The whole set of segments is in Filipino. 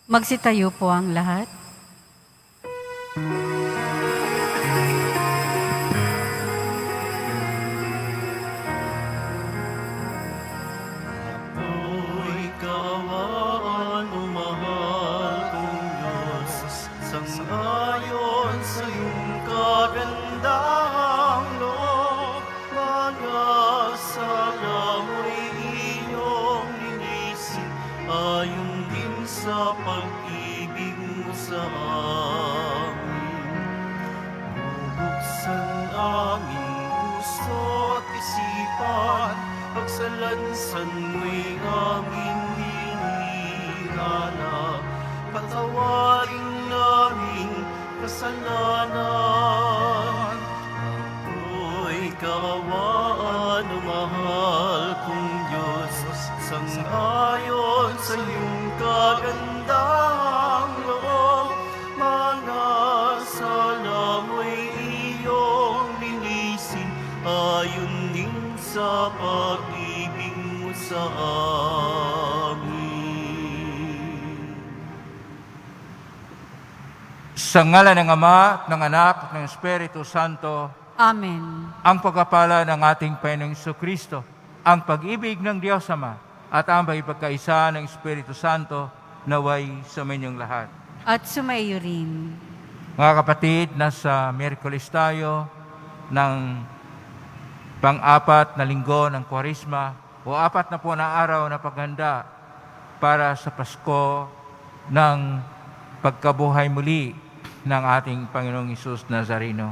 Magsitayo po ang lahat. Ako'y kaawaan mo, mahal kong Diyos, sang-ayon sa iyong kagandahang loob. Mga sala mo'y iyong linisin, ayon din sa pag-ibig mo sa amin. Bubuksan aming puso at isipan, pagsalansan mo'y aming hinihana. Patawarin naming kasalanan. Ako'y kaawaan o mahal kong Diyos, sang-ayon sa iyong kagandahang loob. Mga sala mo'y iyong linisin, ayon din sa pag-ibig mo sa amin. Sa ngalan ng Ama, ng Anak, at ng Espiritu Santo, Amen. ang pagpapala ng ating Panginoong Jesucristo, ang pag-ibig ng Diyos Ama, at ang pagkakaisa ng Espiritu Santo, naway sa inyong lahat. At sumaiyo rin. Mga kapatid, nasa Miyerkules tayo ng pang-apat na linggo ng Kwaresma o apat na po na araw na paghanda para sa Pasko ng pagkabuhay muli ng ating Panginoong Hesus Nazareno.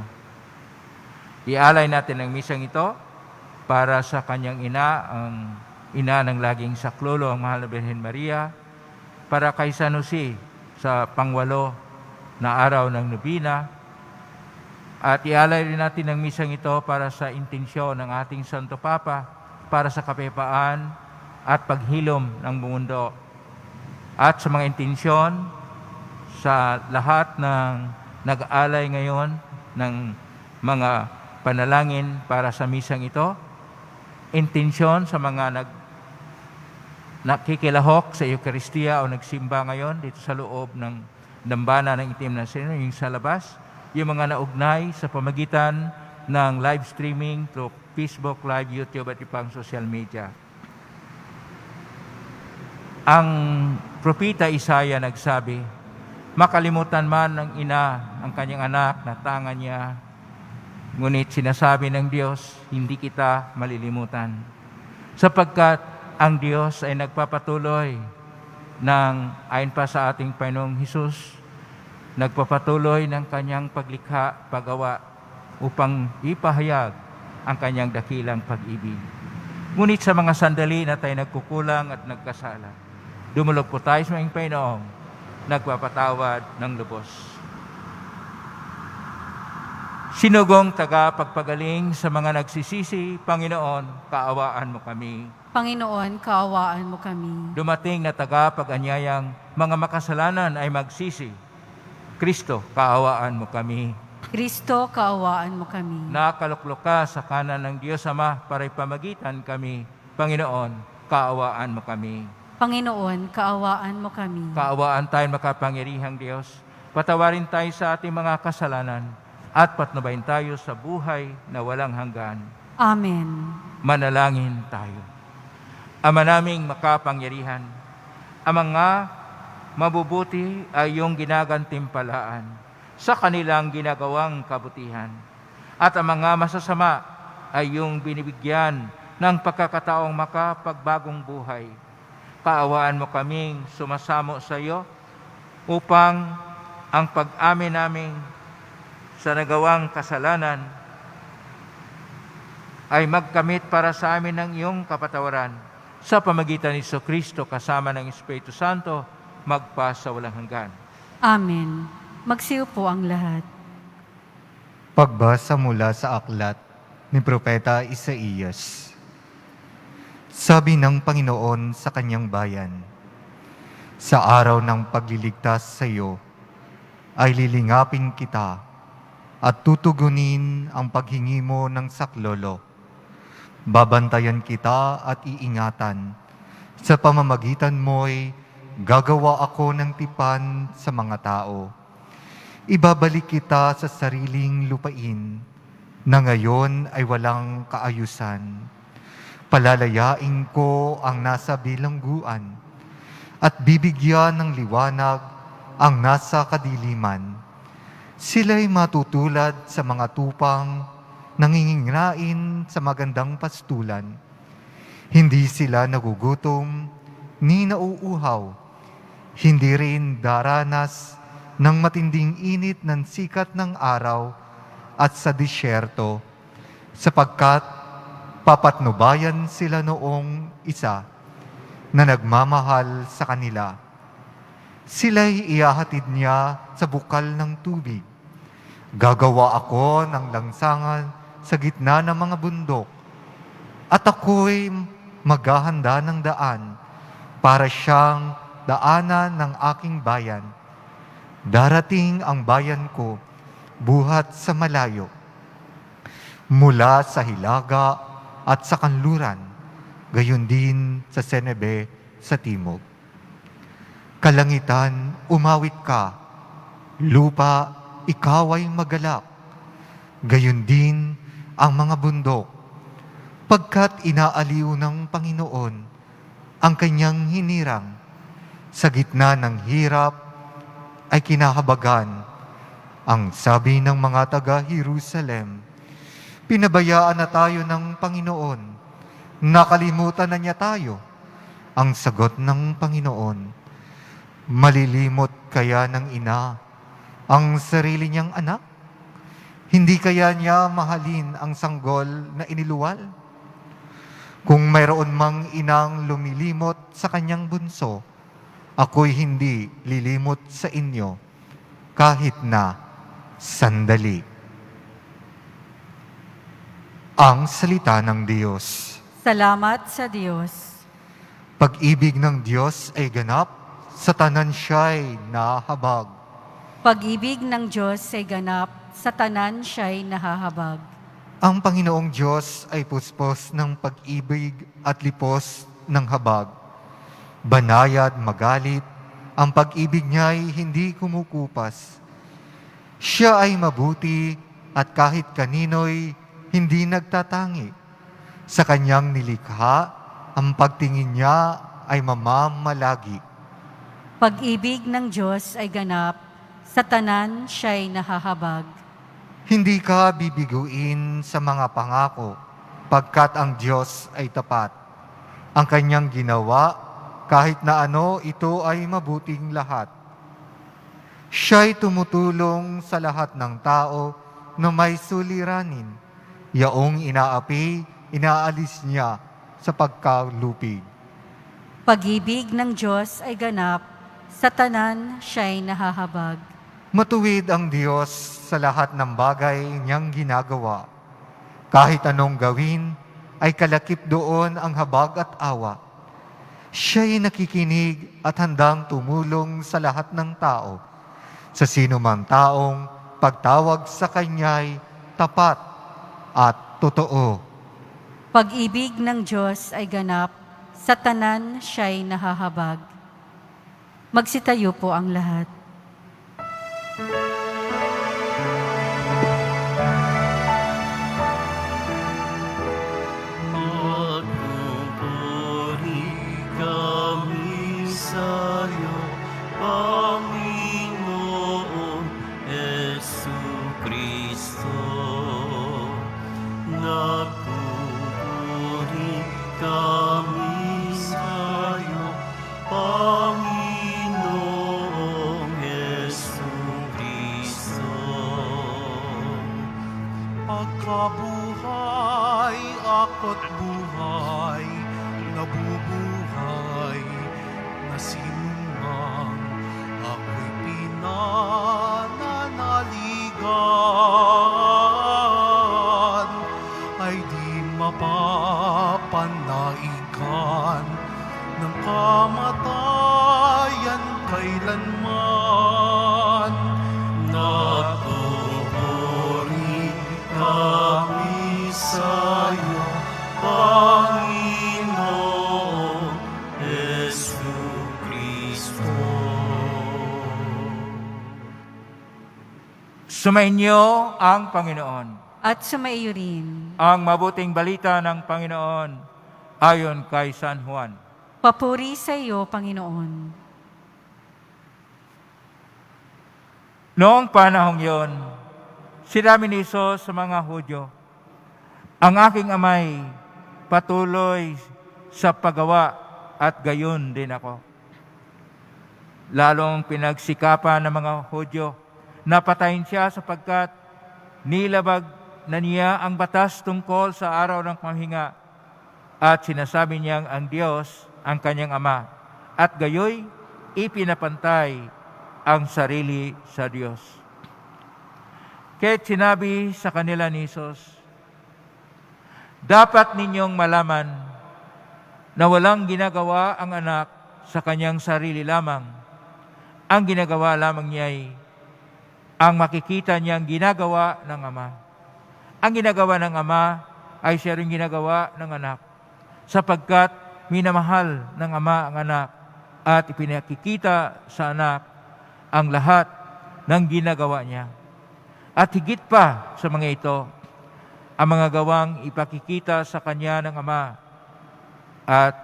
Ialay natin ang misang ito para sa kanyang ina, ang ina ng laging saklolo, ang mahal na Birhen Maria, para kay San Jose sa pangwalo na araw ng nobina. At ialay rin natin ang misang ito para sa intensyon ng ating Santo Papa, para sa kapayapaan at paghilom ng mundo. At sa mga intensyon sa lahat ng nag-aalay ngayon ng mga panalangin para sa misang ito, intensyon sa mga nakikilahok sa Eucharistia o nagsimba ngayon dito sa loob ng dambana ng itim na sino, yung sa labas, yung mga naugnay sa pamagitan ng live streaming through Facebook, Live, YouTube at ibang social media. Ang propeta Isaiah nagsabi, makalimutan man ng ina ang kanyang anak na tanga niya, ngunit sinasabi ng Diyos, hindi kita malilimutan. Sapagkat ang Diyos ay nagpapatuloy ng, ayon pa sa ating Panginoong Hesus, nagpapatuloy ng kanyang paglikha, paggawa, upang ipahayag ang kanyang dakilang pag-ibig. Ngunit sa mga sandali na tayo nagkukulang at nagkasala, dumulog po tayo sa mga Panginoong nagpapatawad ng lubos. Sinugong tagapagpagaling sa mga nagsisisi, Panginoon, kaawaan mo kami. Panginoon, kaawaan mo kami. Dumating na tagapag-anyayang mga makasalanan ay magsisi. Kristo, kaawaan mo kami. Kristo, kaawaan mo kami. Nakaluklok ka sa kanan ng Diyos Ama para ipamagitan kami. Panginoon, kaawaan mo kami. Panginoon, kaawaan mo kami. Kaawaan tayo makapangyarihang Diyos. Patawarin tayo sa ating mga kasalanan at patnubayin tayo sa buhay na walang hanggan. Amen. Manalangin tayo. Ama naming makapangyarihan, ang mga mabubuti ay iyong ginagantimpalaan sa kanilang ginagawang kabutihan. At ang mga masasama ay iyong binibigyan ng pagkakataong makapagbagong buhay. Kaawaan mo kaming sumasamo sa iyo upang ang pag-amin namin sa nagawang kasalanan ay magkamit para sa amin ng iyong kapatawaran sa pamagitan ni Jesucristo kasama ng Espiritu Santo magpa sa walang hanggan. Amen. Magsiupo ang lahat. Pagbasa mula sa aklat ni Propeta Isaías. Sabi ng Panginoon sa kanyang bayan, sa araw ng pagliligtas sa iyo, ay lilingapin kita at tutugunin ang paghingi mo ng saklolo. Babantayan kita at iingatan. Sa pamamagitan mo'y gagawa ako ng tipan sa mga tao. Ibabalik kita sa sariling lupain na ngayon ay walang kaayusan. Palalayain ko ang nasa bilangguan at bibigyan ng liwanag ang nasa kadiliman. Sila'y matutulad sa mga tupang nanginginain sa magandang pastulan. Hindi sila nagugutom ni nauuhaw. Hindi rin daranas ng matinding init ng sikat ng araw at sa disyerto, sapagkat papatnubayan sila noong isa na nagmamahal sa kanila. Sila'y ihahatid niya sa bukal ng tubig. Gagawa ako ng langsangan sa gitna ng mga bundok, at ako'y maghahanda ng daan para siyang daanan ng aking bayan. Darating ang bayan ko buhat sa malayo, mula sa hilaga at sa kanluran, gayon din sa Senebe sa timog. Kalangitan, umawit ka, lupa, ikaw ay magalak, gayon din ang mga bundok, pagkat inaaliw ng Panginoon ang kanyang hinirang. Sa gitna ng hirap ay kinahabagan ang sabi ng mga taga-Jerusalem, pinabayaan na tayo ng Panginoon, nakalimutan na niya tayo. Ang sagot ng Panginoon, malilimot kaya ng ina ang sarili niyang anak? Hindi kaya niya mahalin ang sanggol na iniluwal? Kung mayroon mang inang lumilimot sa kanyang bunso, ako'y hindi lilimot sa inyo kahit na sandali. Ang salita ng Diyos. Salamat sa Diyos. Pag-ibig ng Diyos ay ganap, sa tanan siya'y nahahabag. Pag-ibig ng Diyos ay ganap, sa tanan siya'y nahahabag. Ang Panginoong Diyos ay puspos ng pag-ibig at lipos ng habag. Banayad, magalit, ang pag-ibig niya'y hindi kumukupas. Siya ay mabuti at kahit kanino'y hindi nagtatangi. Sa kanyang nilikha, ang pagtingin niya ay mamamalagi. Pag-ibig ng Diyos ay ganap, sa tanan siya'y nahahabag. Hindi ka bibiguin sa mga pangako, pagkat ang Diyos ay tapat. Ang kanyang ginawa, kahit na ano, ito ay mabuting lahat. Siya'y tumutulong sa lahat ng tao na may suliranin. Yaong inaapi, inaalis niya sa pagkalupig. Pag-ibig ng Diyos ay ganap, sa tanan siya'y nahahabag. Matuwid ang Diyos sa lahat ng bagay niyang ginagawa. Kahit anong gawin, ay kalakip doon ang habag at awa. Siya'y nakikinig at handang tumulong sa lahat ng tao. Sa sino mang taong pagtawag sa Kanya'y tapat at totoo. Pag-ibig ng Diyos ay ganap, sa tanan siya'y nahahabag. Magsitayo po ang lahat. Magpupuri kami sa'yo, Panginoon Jesucristo. Nagpupuri kami sa'yo, Panginoong Jesucristo. Pagkabuhay, ako't buhay, nabubuhay, na sinumang ako'y pinananaligan, ay di mapapanaikan ng kamatayan kailanman. Nagpupuri kami sa'yo, Panginoon Jesucristo. Sumainyo ang Panginoon. At sumaiyo rin. Ang mabuting balita ng Panginoon ayon kay San Juan. Papuri sa iyo, Panginoon. Noong panahong yon, sinabi ni Hesus sa mga Hudyo, ang aking amay patuloy sa paggawa at gayon din ako. Lalong pinagsikapan ng mga Hudyo na patayin siya sapagkat nilabag na niya ang batas tungkol sa araw ng panghinga at sinasabi niyang ang Diyos ang kanyang ama at gayoy ipinapantay ang sarili sa Diyos. Kaya't sinabi sa kanila ni Hesus, dapat ninyong malaman na walang ginagawa ang anak sa kanyang sarili lamang. Ang ginagawa lamang niya ay ang makikita niyang ginagawa ng ama. Ang ginagawa ng ama ay siya rin ginagawa ng anak, sapagkat minamahal ng ama ang anak at ipinakikita sa anak ang lahat ng ginagawa niya. At higit pa sa mga ito, ang mga gawang ipakikita sa kanya ng ama at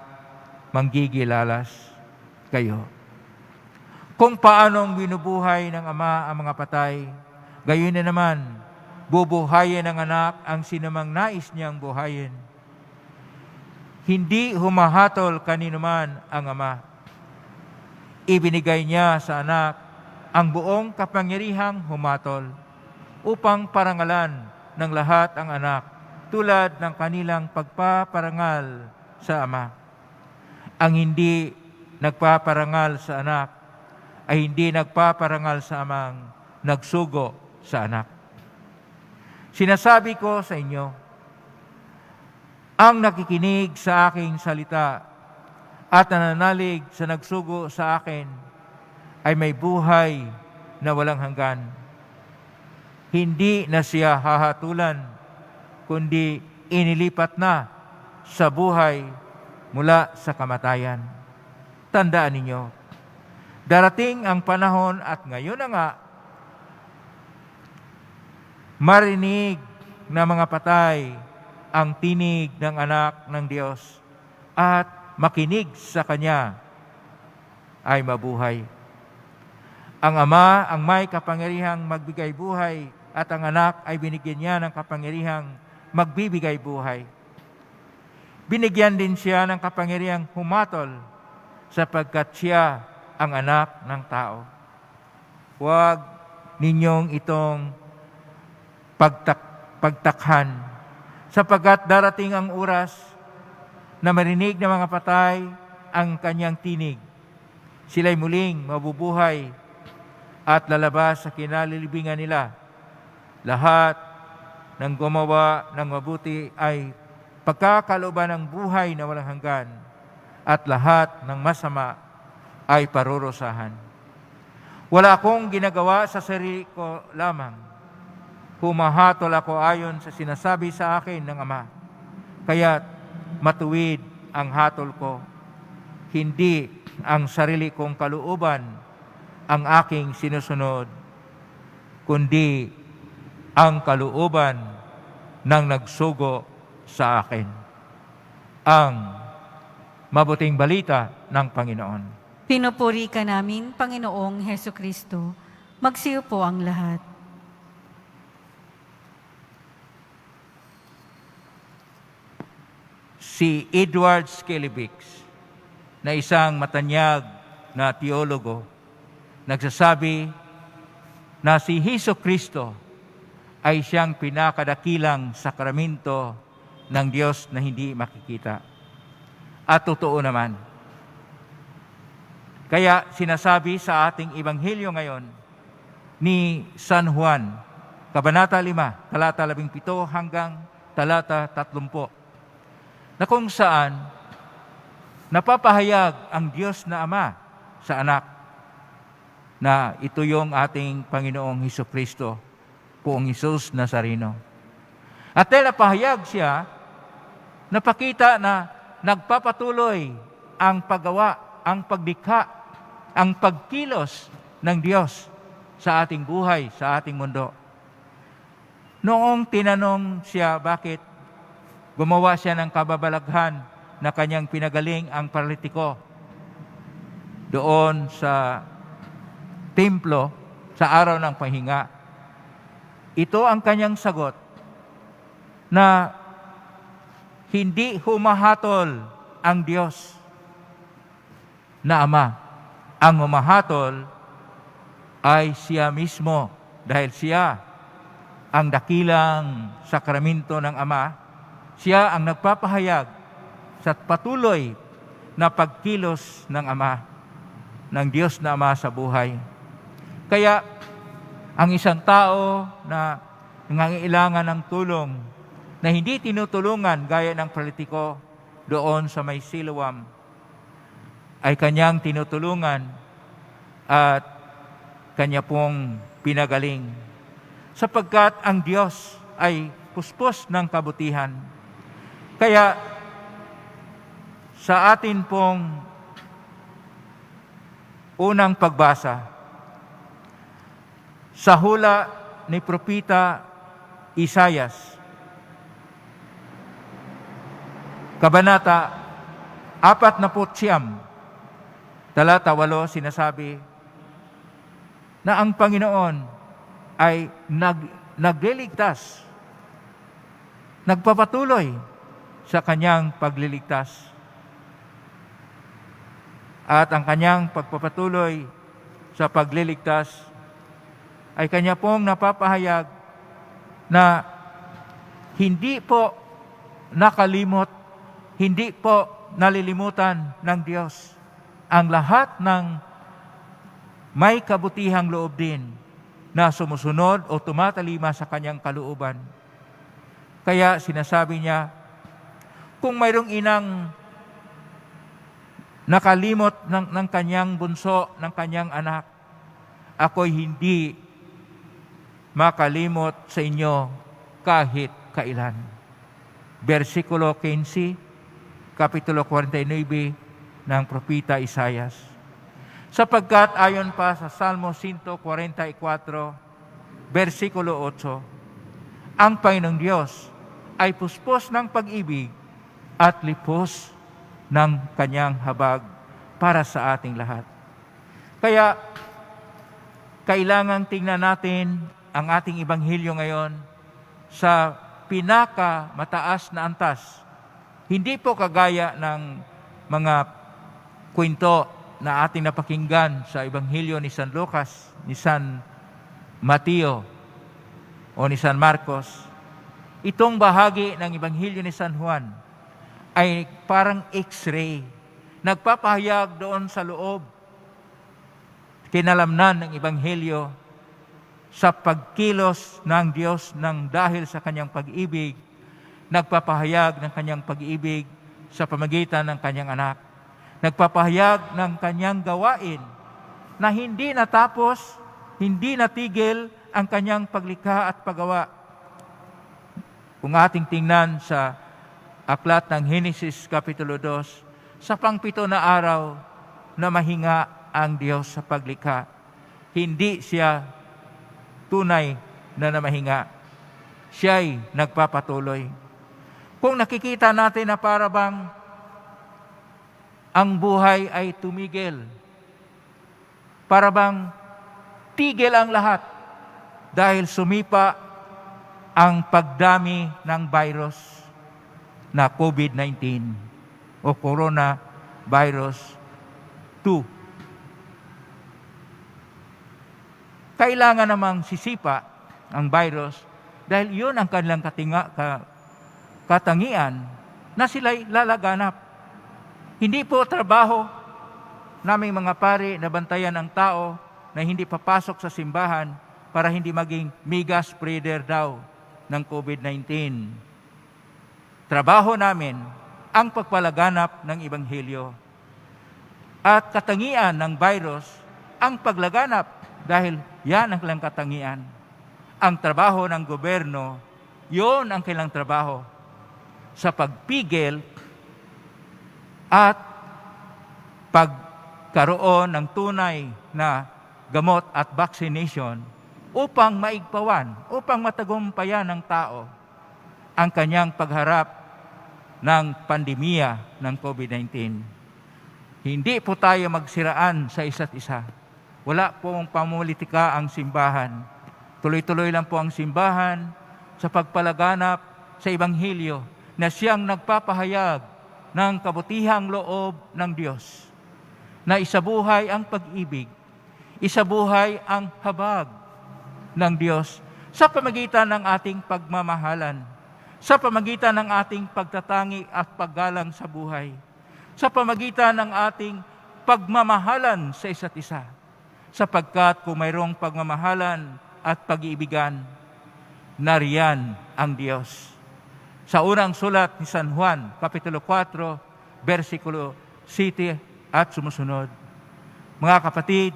manggigilalas kayo. Kung paanong binubuhay ng ama ang mga patay, gayon na naman, bubuhayin ng anak ang sinumang nais niyang buhayin. Hindi humahatol kanino man ang ama. Ibinigay niya sa anak ang buong kapangyarihang humatol upang parangalan ng lahat ang anak tulad ng kanilang pagpaparangal sa ama. Ang hindi nagpaparangal sa anak ay hindi nagpaparangal sa amang nagsugo sa anak. Sinasabi ko sa inyo, ang nakikinig sa aking salita at nananalig sa nagsugo sa akin ay may buhay na walang hanggan. Hindi na siya hahatulan, kundi inilipat na sa buhay mula sa kamatayan. Tandaan ninyo, darating ang panahon at ngayon na nga, marinig na mga patay ang tinig ng anak ng Diyos at makinig sa Kanya ay mabuhay. Ang ama ang may kapangyarihang magbigay buhay at ang anak ay binigyan niya ng kapangyarihang magbibigay buhay. Binigyan din siya ng kapangyarihang humatol sapagkat siya ang anak ng tao. Huwag ninyong itong pagtakhan sapagkat darating ang oras na marinig ng mga patay ang kanyang tinig. Sila'y muling mabubuhay at lalabas sa kinalilibingan nila. Lahat ng gumawa ng mabuti ay pagkakalooban ng buhay na walang hanggan at lahat ng masama ay parurusahan. Wala akong ginagawa sa sarili ko lamang. Humahatol ako ayon sa sinasabi sa akin ng Ama. Kaya't matuwid ang hatol ko. Hindi ang sarili kong kalooban ang aking sinusunod, kundi ang kalooban ng nagsugo sa akin. Ang mabuting balita ng Panginoon. Pinupuri ka namin, Panginoong Heso Kristo. Magsiyo po ang lahat. Si Edward Schelebicz, na isang matanyag na teologo, nagsasabi na si Heso Kristo ay siyang pinakadakilang sakramento ng Diyos na hindi makikita. At totoo naman. Kaya sinasabi sa ating Ebanghelyo ngayon ni San Juan, Kabanata 5, talata 17 hanggang talata 30, na kung saan napapahayag ang Diyos na Ama sa anak na ito yung ating Panginoong Hesukristo, Poong Hesus Nazareno. At dahil napahayag siya, napakita na nagpapatuloy ang paggawa, ang paglikha, ang pagkilos ng Diyos sa ating buhay, sa ating mundo. Noong tinanong siya bakit gumawa siya ng kababalaghan na kanyang pinagaling ang paralitiko doon sa templo sa araw ng pahinga, ito ang kanyang sagot na hindi humahatol ang Diyos na Ama. Ang humahatol ay siya mismo dahil siya ang dakilang sakramento ng Ama. Siya ang nagpapahayag sa patuloy na pagkilos ng Ama, ng Diyos na Ama sa buhay. Kaya ang isang tao na nangangailangan ng tulong na hindi tinutulungan gaya ng paralitiko doon sa may Siloam, ay kanyang tinutulungan at kanya pong pinagaling. Sapagkat ang Diyos ay puspos ng kabutihan. Kaya sa atin pong unang pagbasa, sa hula ni Propeta Isayas, Kabanata 49, talata 8, sinasabi na ang Panginoon ay nagliligtas, nagpapatuloy sa kanyang pagliligtas. At ang kanyang pagpapatuloy sa pagliligtas ay kanya pong napapahayag na hindi po nakalimot, hindi po nalilimutan ng Diyos ang lahat ng may kabutihang loob din na sumusunod o tumatalima sa kanyang kalooban. Kaya sinasabi niya, kung mayroong inang nakalimot ng kanyang bunso, ng kanyang anak, ako'y hindi makalimot sa inyo kahit kailan. Versikulo 15, Kapitulo 49 ng Propeta Isayas. Sapagkat ayon pa sa Salmo 144, versikulo 8, ang Panginoong Diyos ay puspos ng pag-ibig at lipos ng kanyang habag para sa ating lahat. Kaya, kailangang tingnan natin ang ating Ebanghelyo ngayon sa pinaka-mataas na antas. Hindi po kagaya ng mga kwento na ating napakinggan sa Ebanghelyo ni San Lucas, ni San Mateo, o ni San Marcos. Itong bahagi ng Ebanghelyo ni San Juan ay parang X-ray. Nagpapahayag doon sa loob, kinalamnan ng Ebanghelyo, sa pagkilos ng Diyos ng dahil sa kanyang pag-ibig, nagpapahayag ng kanyang pag-ibig sa pamagitan ng kanyang anak. Nagpapahayag ng kanyang gawain na hindi natapos, hindi natigil ang kanyang paglikha at paggawa. Kung ating tingnan sa aklat ng Henesis Kapitulo 2, sa pang-7 na araw na mahinga ang Diyos sa paglikha. Hindi siya tunay na namahinga. Siya'y nagpapatuloy. Kung nakikita natin na para bang ang buhay ay tumigil, para bang tigil ang lahat dahil sumipa ang pagdami ng virus na COVID-19 o Coronavirus 2. Kailangan namang sisipa ang virus dahil yun ang kanilang katangian na sila'y lalaganap. Hindi po trabaho naming mga pari na bantayan ang tao na hindi papasok sa simbahan para hindi maging mega spreader daw ng COVID-19. Trabaho namin ang pagpalaganap ng Ebanghelyo. At katangian ng virus ang paglaganap dahil yan ang kailang katangian. Ang trabaho ng gobyerno, yun ang kailang trabaho sa pagpigil at pagkaroon ng tunay na gamot at vaccination upang maigpawan, upang matagumpayan ng tao ang kanyang pagharap ng pandemya ng COVID-19. Hindi po tayo magsiraan sa isa't isa. Wala pong pamumulitika ang simbahan. Tuloy-tuloy lang po ang simbahan sa pagpalaganap sa Ebanghelyo na siyang nagpapahayag ng kabutihang loob ng Diyos, na isabuhay ang pag-ibig, isabuhay ang habag ng Diyos sa pamagitan ng ating pagmamahalan, sa pamagitan ng ating pagtatangi at paggalang sa buhay, sa pamagitan ng ating pagmamahalan sa isa't isa. Sapagkat kung mayroong pagmamahalan at pag-iibigan, nariyan ang Diyos. Sa unang sulat ni San Juan, Kapitulo 4, versikulo 7 at sumusunod, mga kapatid,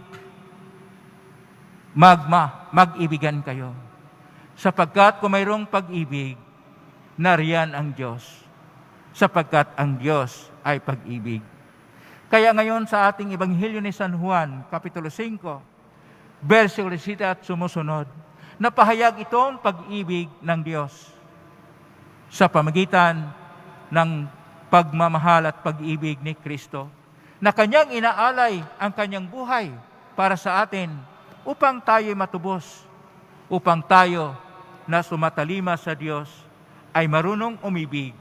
mag-ibigan kayo. Sapagkat kung mayroong pag-ibig, nariyan ang Diyos. Sapagkat ang Diyos ay pag-ibig. Kaya ngayon sa ating Ebanghelyo ni San Juan, Kapitulo 5, versikulo 7 at sumusunod, napahayag itong pag-ibig ng Diyos sa pamagitan ng pagmamahal at pag-ibig ni Kristo, na kanyang inaalay ang kanyang buhay para sa atin upang tayo matubos, upang tayo na sumatalima sa Diyos ay marunong umibig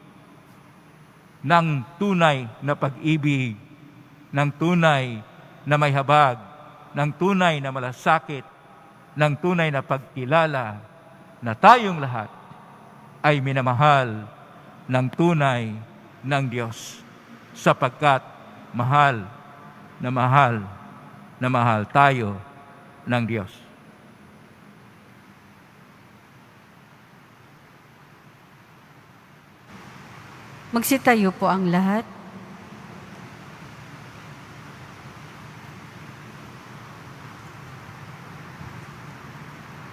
ng tunay na pag-ibig, ng tunay na may habag, ng tunay na malasakit, ng tunay na pagkilala na tayong lahat ay minamahal ng tunay ng Diyos, sapagkat mahal na mahal na mahal tayo ng Diyos. Magsitayo po ang lahat.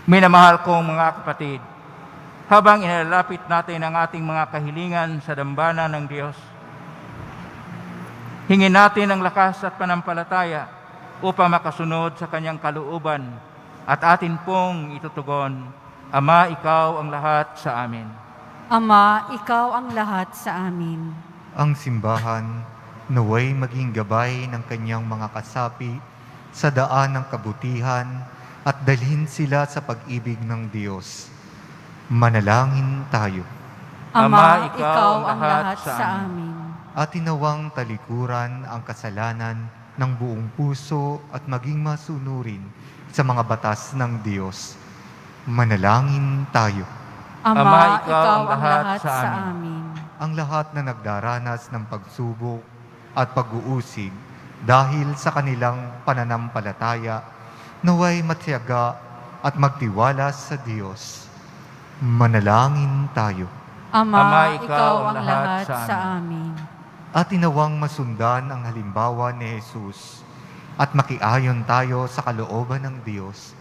Minamahal kong mga kapatid, habang inalalapit natin ang ating mga kahilingan sa dambana ng Diyos, hingin natin ang lakas at panampalataya upang makasunod sa kanyang kalooban at atin pong itutugon, Ama, ikaw ang lahat sa amin. Ama, ikaw ang lahat sa amin. Ang simbahan naway maging gabay ng kanyang mga kasapi sa daan ng kabutihan at dalhin sila sa pag-ibig ng Diyos. Manalangin tayo. Ama, ikaw ang lahat sa amin. At tinawang talikuran ang kasalanan ng buong puso at maging masunurin sa mga batas ng Diyos. Manalangin tayo. Ama, ikaw ang lahat sa amin. Ang lahat na nagdaranas ng pagsubok at pag-uusig dahil sa kanilang pananampalataya, naway matiyaga at magtiwala sa Diyos. Manalangin tayo. Ama, ikaw ang lahat sa amin. At tinawang masundan ang halimbawa ni Jesus at makiayon tayo sa kalooban ng Diyos.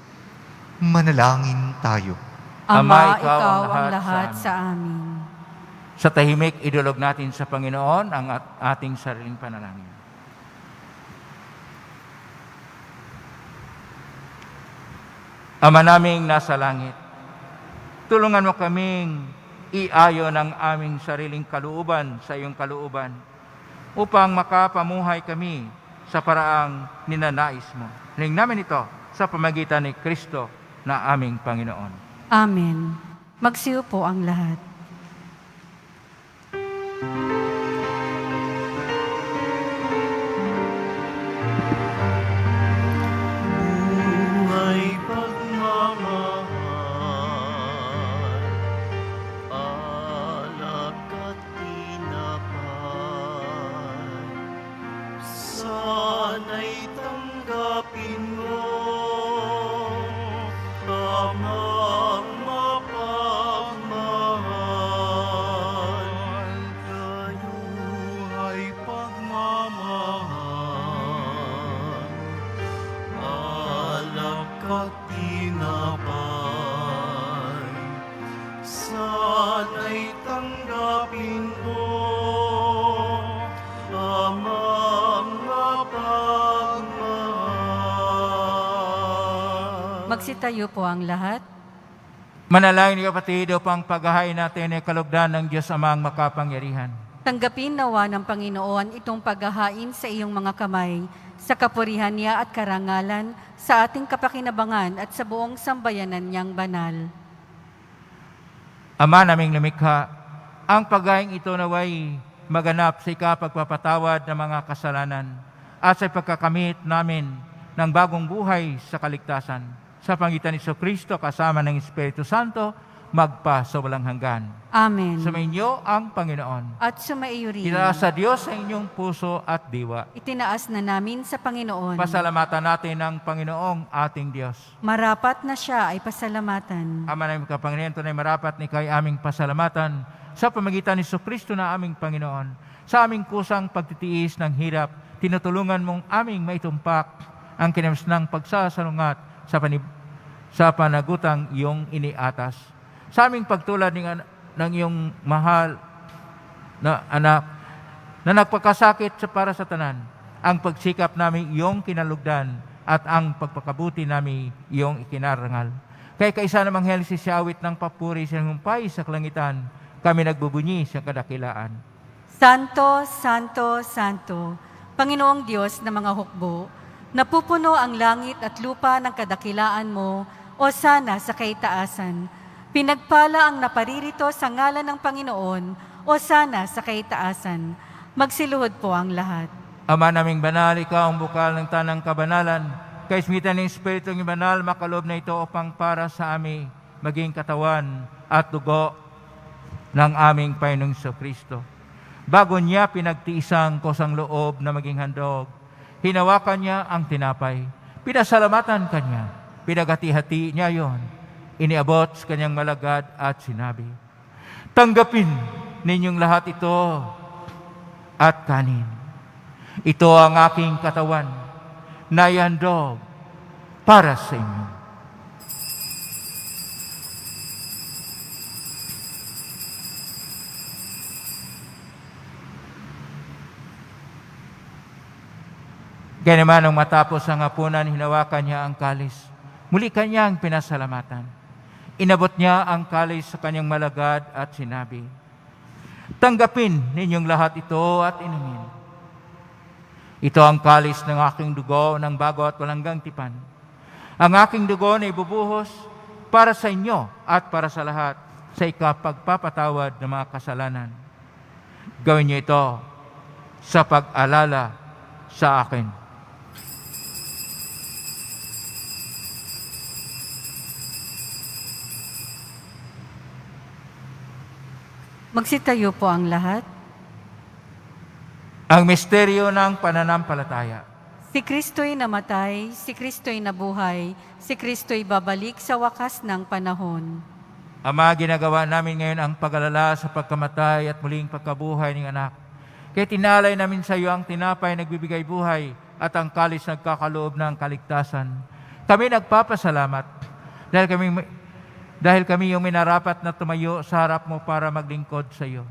Manalangin tayo. Ama, ikaw ang lahat sa amin. Sa tahimik, idulog natin sa Panginoon ang ating sariling panalangin. Ama naming nasa langit, tulungan mo kaming iayon ang aming sariling kalooban sa iyong kalooban upang makapamuhay kami sa paraang ninanais mo. Hiling namin ito sa pamagitan ni Kristo na aming Panginoon. Amen. Magsiyo po ang lahat. Buhay pagmamahal, alak at tinapay, sana'y tanggapin mo, Amang mapagmahal. Kayo ay pagmamahal, alak at tinapay, sana'y tanggapin mo, Amang mapagmahal. Magsitayo po ang lahat. Manalangin ni kapatid upang paghahain natin ay kalugdan ng Diyos Amang makapangyarihan. Tanggapin nawa ng Panginoon itong paghahain sa iyong mga kamay, sa kapurihan niya at karangalan, sa ating kapakinabangan at sa buong sambayanan niyang banal. Ama naming lumikha, ang paghahain ito naway maganap sa ikapagpapatawad ng mga kasalanan at sa pagkakamit namin ng bagong buhay sa kaligtasan. Sa pangitan ni Kristo kasama ng Espiritu Santo, magpa sa walang hanggan. Amen. Sumainyo ang Panginoon. At sumaiyo rin. Itaas sa Diyos sa inyong puso at diwa. Itinaas na namin sa Panginoon. Pasalamatan natin ang Panginoong ating Diyos. Marapat na siya ay pasalamatan. Ama namin kapangyarihan, tunay marapat ni kay aming pasalamatan sa pamagitan ni Kristo na aming Panginoon. Sa aming kusang pagtitiis ng hirap, tinutulungan mong aming maitumpak ang kinamsnang pagsasalungat sa panagutang iyong iniatas. Sa aming pagtulad ng iyong mahal na anak na nagpakasakit para sa tanan, ang pagsikap namin iyong kinalugdan at ang pagpakabuti namin iyong ikinarangal. Kaya kaisa namang helsi siya awit ng papuri sa humpay sa kalangitan, kami nagbubunyi sa kadakilaan. Santo, Santo, Santo, Panginoong Diyos na mga hukbo, napupuno ang langit at lupa ng kadakilaan mo, o sana sa kaitaasan. Pinagpala ang naparirito sa ngalan ng Panginoon, o sana sa kaitaasan. Magsiluhod po ang lahat. Ama naming banal, ikaw ang bukal ng tanang kabanalan. Kaismitan ng Espiritong Banal, makalob na ito upang para sa amin maging katawan at dugo ng aming Panginoong Kristo. Bago niya pinagtiisang kusang loob na maging handog, hinawakan niya ang tinapay. Pinasalamatan kanya. Pinagati-hati niya yon. Iniabot sa kanyang malagad at sinabi, tanggapin ninyong lahat ito at kanin. Ito ang aking katawan na ihandog para sa inyo. Kaya naman nung matapos ang hapunan, hinawakan niya ang kalis. Muli kanyang pinasalamatan. Inabot niya ang kalis sa kanyang malagad at sinabi, tanggapin ninyong lahat ito at inumin. Ito ang kalis ng aking dugo ng bago at walang tipan. Ang aking dugo na ibubuhos para sa inyo at para sa lahat sa ikapagpapatawad ng mga kasalanan. Gawin niyo ito sa pag-alala sa akin. Magsitayo po ang lahat. Ang misteryo ng pananampalataya. Si Kristo'y namatay, si Kristo'y nabuhay, si Kristo'y babalik sa wakas ng panahon. Ama, ginagawa namin ngayon ang pag-alala sa pagkamatay at muling pagkabuhay ng anak. Kaya tinalay namin sa iyo ang tinapay nagbibigay buhay at ang kalis nagkakaloob ng kaligtasan. Kami nagpapasalamat dahil kami yung minarapat na tumayo sa harap mo para maglingkod sa iyo.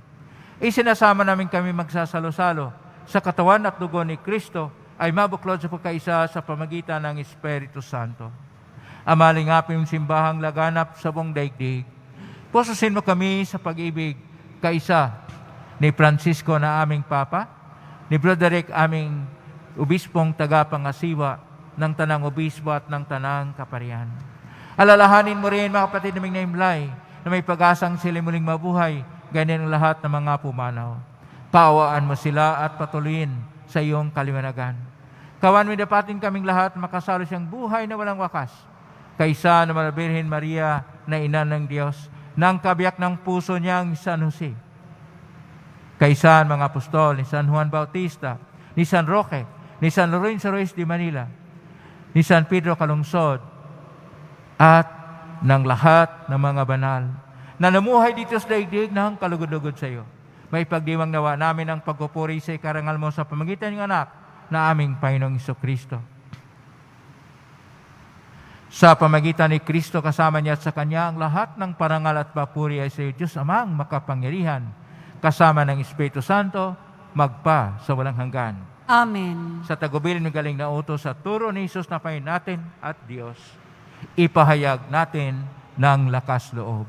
Isinasama namin kami magsasalo-salo sa katawan at dugo ni Kristo ay mabuklod sa pagkaisa sa pamagitan ng Espiritu Santo. Amalingapin yung simbahang laganap sa buong daigdig. Pususin mo kami sa pag-ibig kaisa ni Francisco na aming Papa, ni Broderick aming Obispong tagapangasiwa ng Tanang Obispo at ng Tanang Kaparian. Alalahanin mo rin, mga kapatid naming naimlay, na may pag-asang sila muling mabuhay, ganyan ang lahat ng mga pumanaw. Paawaan mo sila at patuloyin sa iyong kaliwanagan. Kawan mo dapatin kaming lahat makasalo siyang buhay na walang wakas. Kaysa na Birhen Maria na ina ng Diyos, ng kabiyak ng puso niyang San Jose. Kaysa mga apostol ni San Juan Bautista, ni San Roque, ni San Lorenzo Ruiz de Manila, ni San Pedro Calungsod, at ng lahat ng mga banal na namuhay dito sa daigdig ng kalugod-lugod sa iyo. May pagdiwang nawa namin ang pagpupuri sa ikarangal mo sa pamagitan ng anak na aming Panginoong Kristo. Sa pamagitan ni Kristo kasama niya at sa Kanya ang lahat ng parangal at papuri ay sa iyo, Diyos Amang makapangyarihan, kasama ng Espiritu Santo, magpa sa walang hanggan. Amen. Sa tagubilin ng galing na utos at turo ni Jesus na Panginoon natin at Diyos. ipahayag natin ng lakas loob.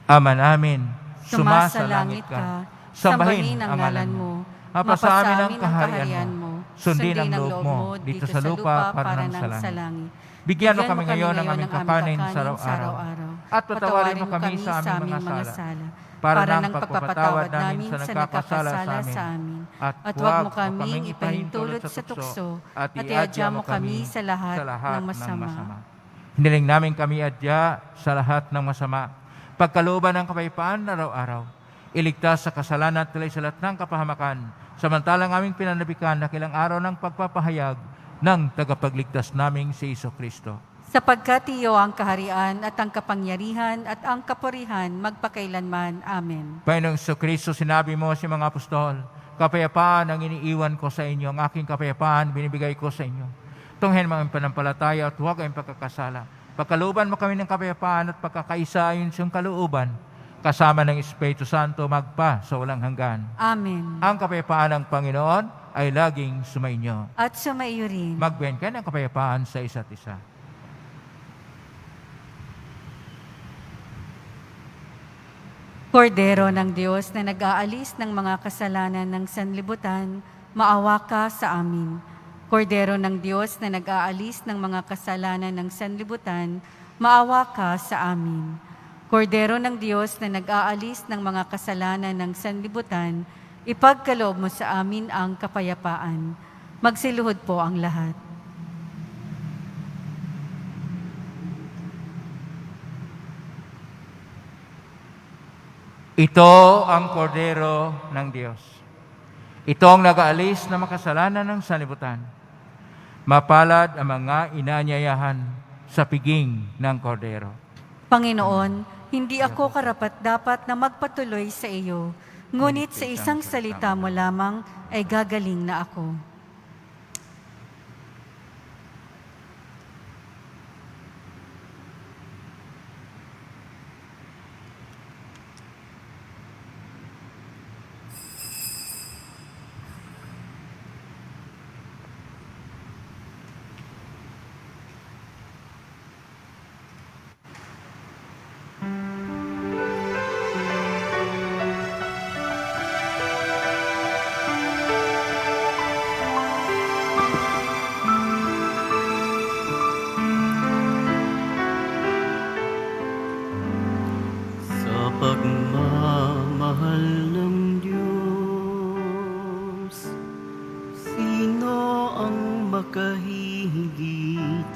Ama namin, Sumasalangit ka, sambahin ang ngalan mo, mapasa amin ang kaharian mo, sundin ang loob mo dito sa lupa para ng sa langit. Bigyan mo kami ngayon ng aming kakanin sa araw-araw. At patawarin mo kami sa aming mga sala, para ng pagpapatawad namin sa nagkakasala sa amin. At huwag mo kaming ipahintulot sa tukso, at iadya mo kami sa lahat ng masama. Hiniling namin kami adya sa lahat ng masama. Pagkalooban ng kapayapaan araw-araw, iligtas sa kasalanan at sa lahat ng kapahamakan, samantalang aming pinanabikan na kilang araw ng pagpapahayag ng tagapagligtas naming si Jesucristo. Sapagkat iyo ang kaharian at ang kapangyarihan at ang kapurihan magpakailanman. Amen. Panginoong Jesucristo, sinabi mo sa mga apostol, kapayapaan ang iniiwan ko sa inyo, ang aking kapayapaan binibigay ko sa inyo. Tunghen mo ang panampalataya at huwag ang pagkakasala. Pagkalooban mo kami ng kapayapaan at pagkakaisa ayon sa iyong kalooban, kasama ng Espiritu Santo magpa sa walang hanggan. Amen. Ang kapayapaan ng Panginoon ay laging sumainyo. At sumaiyo rin. Magbiyan kayo ng kapayapaan sa isa't isa. Kordero ng Diyos na nag-aalis ng mga kasalanan ng sanlibutan, maawa ka sa amin. Kordero ng Diyos na nag-aalis ng mga kasalanan ng sanlibutan, maawa ka sa amin. Kordero ng Diyos na nag-aalis ng mga kasalanan ng sanlibutan, ipagkaloob mo sa amin ang kapayapaan. Magsiluhod po ang lahat. Ito ang kordero ng Diyos. Ito ang nag-aalis na makasalanan ng sanlibutan. Mapalad ang mga inanyayahan sa piging ng kordero. Panginoon, hindi ako karapat-dapat na magpatuloy sa iyo, ngunit sa isang salita mo lamang ay gagaling na ako. Sa pagmamahal ng Diyos, sino ang makahihigit?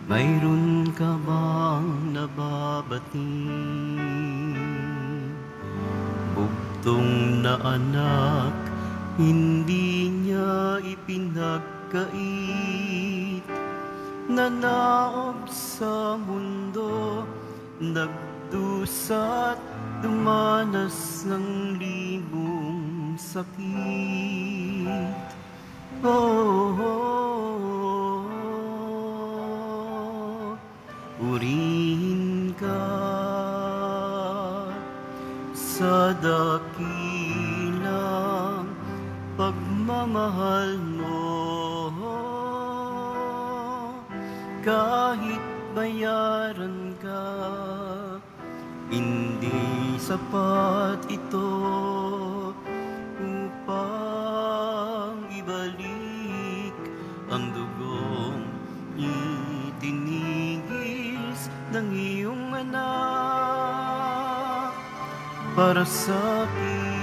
Mayroon ka bang nababati? Bugtong na anak, hindi niya ipinagkait. Nanaog sa mundo, nagdusa't dumanas ng libong sakit. Purihin ka sa dakilang pagmamahal mo. Kahit bayaran ka, hindi sapat ito upang ibalik ang dugong itinigis ng iyong anak para sa akin.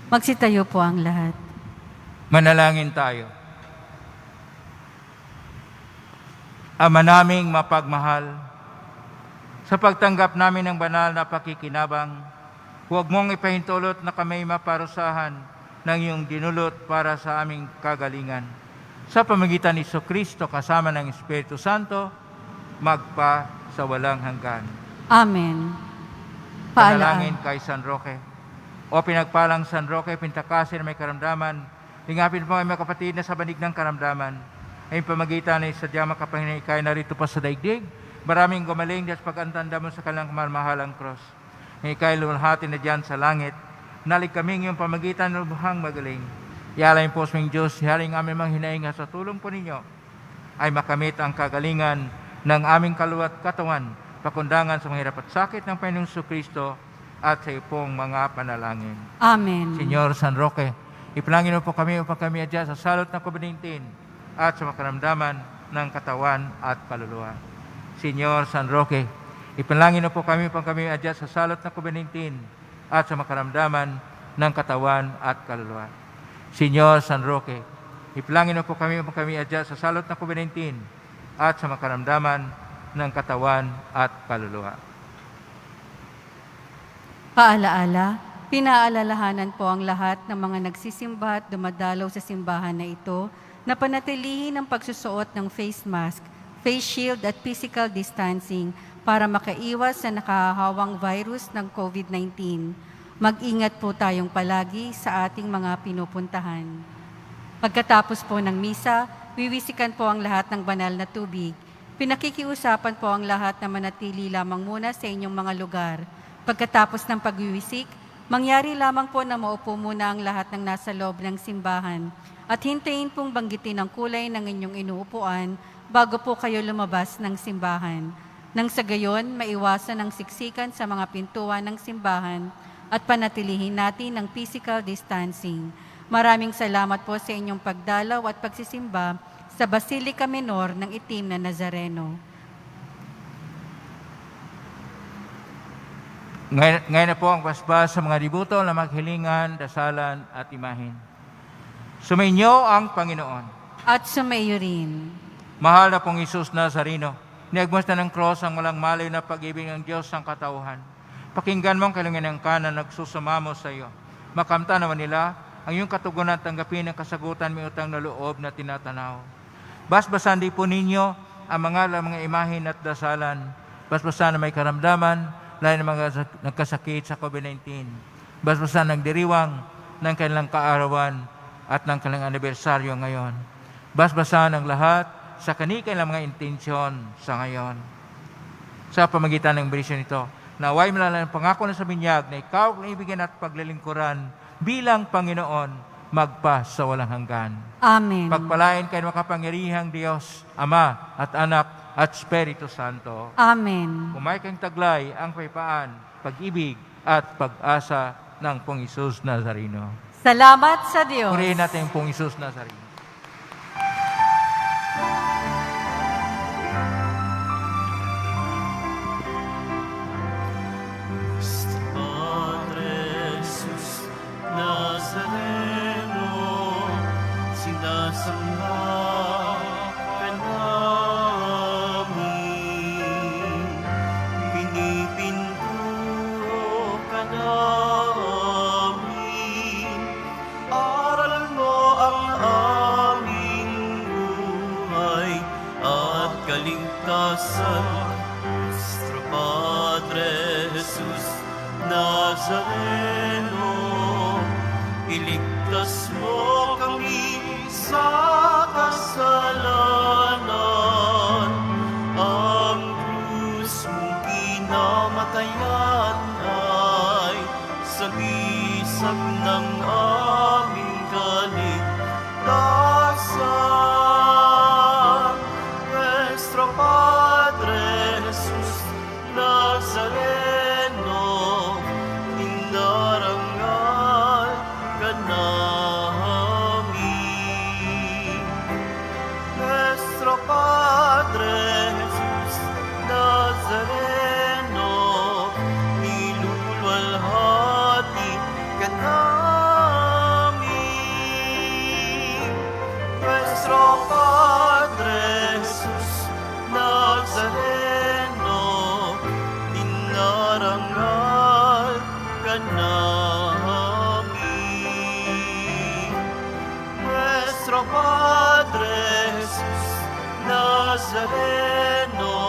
Magsitayo po ang lahat. Manalangin tayo. Ama naming mapagmahal, sa pagtanggap namin ng banal na pakikinabang Huwag mong ipahintulot na kami maparusahan ng iyong dinulot para sa aming kagalingan. Sa pamagitan ni Kristo kasama ng Espiritu Santo, magpa sa walang hanggan. Amen. Panalangin Paalaan. kay San Roque. O pinagpalang San Roque, pintakasin na may karamdaman, lingapin po ang mga kapatid na sa banig ng karamdaman. Ay pamagitan ay sadyang makapanginay ikay narito pa sa daigdig. Maraming gumaling dahil pag-antanda mo sa kanilang marmahalang cross. Ay ikay lumulhati na diyan sa langit. Nalig kaming yung pamagitan ng lubhang magaling. Ialayin po sa Diyos, haring aming mga hinahinga sa tulong po ninyo, ay makamit ang kagalingan ng aming kaluwat katawan, pakundangan sa mahirap at sakit ng Panginoong Kristo at sa iyong mga panalangin. Amen. Señor San Roque, ipalangin mo po kami upang kami adya sa salot ng COVID-19 at sa makaramdaman ng katawan at kaluluwa. Señor San Roque, ipalangin mo po kami upang kami adya sa salot ng COVID-19 at sa makaramdaman ng katawan at kaluluwa. Señor San Roque, ipalangin mo po kami upang kami adya sa salot ng COVID-19 at sa makaramdaman ng katawan at kaluluwa. Paalaala, pinaalalahanan po ang lahat ng mga nagsisimba at dumadalaw sa simbahan na ito na panatilihin ang pagsusuot ng face mask, face shield at physical distancing para makaiwas sa nakahahawang virus ng COVID-19. Mag-ingat po tayong palagi sa ating mga pinupuntahan. Pagkatapos po ng misa, wiwisikan po ang lahat ng banal na tubig. Pinakikiusapan po ang lahat na manatili lamang muna sa inyong mga lugar. Pagkatapos ng pagwiwisik, mangyari lamang po na maupo muna ang lahat ng nasa loob ng simbahan at hintayin pong banggitin ang kulay ng inyong inuupuan bago po kayo lumabas ng simbahan. Nang sa gayon, maiwasan ang siksikan sa mga pintuan ng simbahan at panatilihin natin ang physical distancing. Maraming salamat po sa inyong pagdalaw at pagsisimba sa Basilica Menor ng Itim na Nazareno. Ngayon na po ang paspas sa mga dibuto na maghilingan, dasalan at imahin. Sumainyo ang Panginoon. At sumaiyo rin. Mahal na pong Isus Nazareno, niagmas na ng cross ang walang malayo na pag-ibig ng Diyos ang katauhan. Pakinggan mo ang kalingan ng kanan nagsusumamo sa iyo. Makamta naman nila ang iyong katugunan at tanggapin ang kasagutan may utang na loob na tinatanaw. Basbasan di po ninyo ang mga imahin at dasalan. Basbasan na may karamdaman, lahat ng mga nagkasakit sa COVID-19. Basbasan ng diriwang ng kanilang kaarawan at ng kanilang anibersaryo ngayon. Basbasan ang lahat sa kanilang mga intensyon sa ngayon. Sa pamagitan ng berisyon ito, naway malalang pangako na sa binyag na ikaw ang ibigin at paglilingkuran bilang Panginoon magpa sa walang hanggan. Amen. Pagpalain kayo makapangyarihang Diyos, Ama at Anak at Espiritu Santo. Amen. Kumay kang taglay ang paypaan, pag-ibig at pag-asa ng Pong Isus Nazareno. Salamat sa Diyos. Purihin natin ang Pong Isus Nazareno. Padre Jesus Nazareno, sinasamba ka namin, pinipinturo ka namin, aral mo ang aming buhay at kaligtasan. Nuestro Padre Jesus Nazareno, iligtas mo kami sa kasalanan. Ang krus mong kinamatayan ay sagisag ng aming kaligtasan. Nuestro Padre Jesus Nazareno, indarangal ka namin. Nuestro Padre Jesus Nazareno, niluluwalhati ka namin. Nuestro Padre Jesus Nazareno, inarangal ka namin. Nuestro Padre Jesús Nazareno,